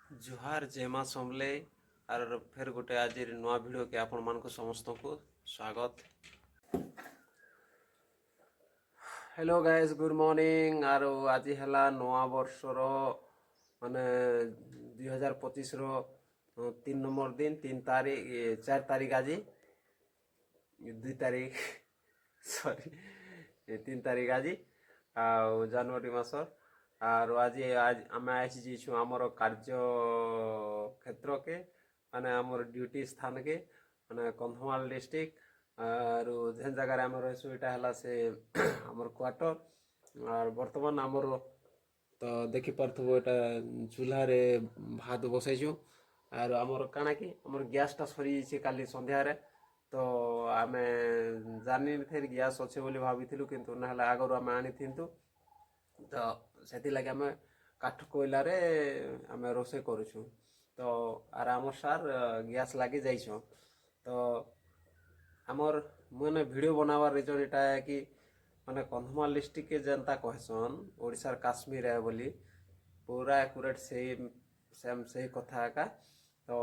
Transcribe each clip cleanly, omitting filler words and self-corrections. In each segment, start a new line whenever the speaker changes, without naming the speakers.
जुहार जय माँ समले आर फिर गोटे आज नुआ भिडियो के आपण मानक समस्त को स्वागत। Hello guys good morning. आर आज है नुआ वर्षर माने 2025 रो 3 नंबर दिन 3 तारीख 4 तारीख आज 2 तारीख सॉरी 3 तारीख आज जनवरी मासर आर आज आज आम आसी आमर कार्य क्षेत्र के माने आमर ड्यूटी स्थान के माने कंधमाल डिस्ट्रिक्ट आर जेन जगार आम रहीसु यहाँ से आमर क्वार्टर और बर्तमान आमर तो देखिपरथब यहाँ चूल्हार भात बसैछु आर आमर काଣା कि आमर गैसटा सरी काली संध्यारे तो आम जानी थे गैस अच्छे बोली भाविलु किंतु ना आगु आम आनी तो से लगे आम काठ कोईलार आम रोसे करुछु तो आर आमर सार गैस लगी जाइछ तो आमर मैंने वीडियो बनावार रिजन एटा है कि माने कंधमाल डिस्ट्रिक्ट के जनता कहसन ओडिशार काश्मीर है बोली पूरा एक्यूरेट सेम सही कथा का। तो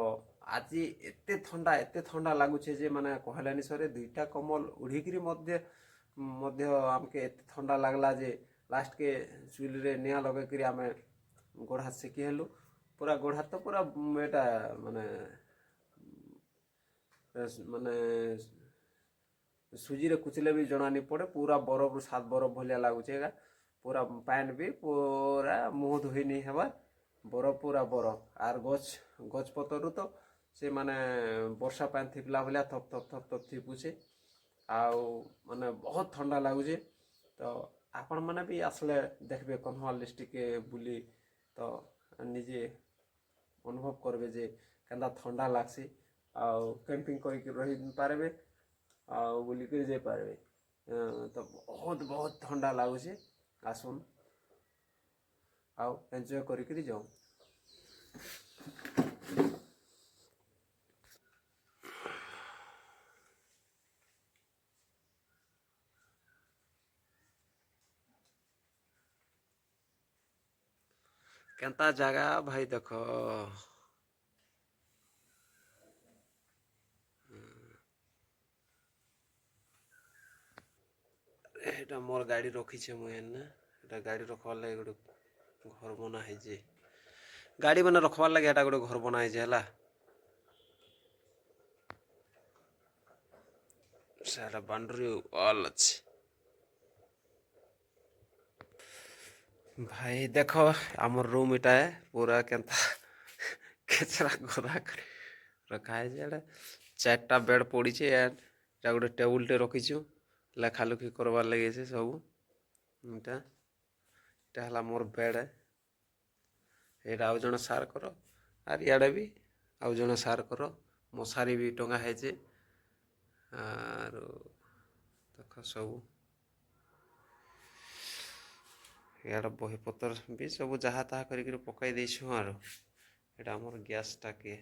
आज एते ठंडा लगुचे जे माने कहलानी सरे दुईटा कमल उड़ीकरी मध्य आमके एते ठंडा लगला जे लास्ट के चुल रे निया लगे आम गोड़ हाथ सेकी हेलु पूरा गोड़ हाथ तो पूरा एटा माने माने सुजी रे कुचले भी जना नहीं पड़े पूरा बरफ सात बरफ भलिया लगुचे पूरा पैन भी पूरा मुँह धोई नहीं हेबा बरफ पूरा बरफ आर गच पतर तो से माने वर्षा पान थिपला भलिया थप थप थप थप थिपुचे आउ माने बहुत ठंडा लगुचे। तो आपण मैंने भी आसले देखबे कंधमाल डिस्ट्रिक्ट के बुली तो निजे अनुभव करबे जे केंदा ठंडा लागसी आउ कैंपिंग करके रही पारबे आउ बुलिक जाई पारबे। तो बहुत ठंडा लगुचे आसुन आउ एंजॉय करके जाओ। केंता जगह भाई देख एटा मोर गाड़ी रखी छे मुझे एटा गाड़ी रखवार लगे गोटे घर बना है गाड़ी मैंने रखवार लगे एटा गोटे घर बना है सारा बाउंड्री वॉल अच्छे भाई देख आमर रूम इटा है पूरा केंता केचरा गदा कर रखा है 4टा बेड पड़ी गोटे टेबुल टे रखीचु लेखालुखी करवार लगे से सब इटा है मोर बेड यहाँ आउ जन सार कर आर इे भी आउ जन सार कर मशारी भी टंगा है आर देख सब इे बही पतर भी सब जहाँ तहाँ कर पकई देछुँ आर यहाँ आमर गैस टाके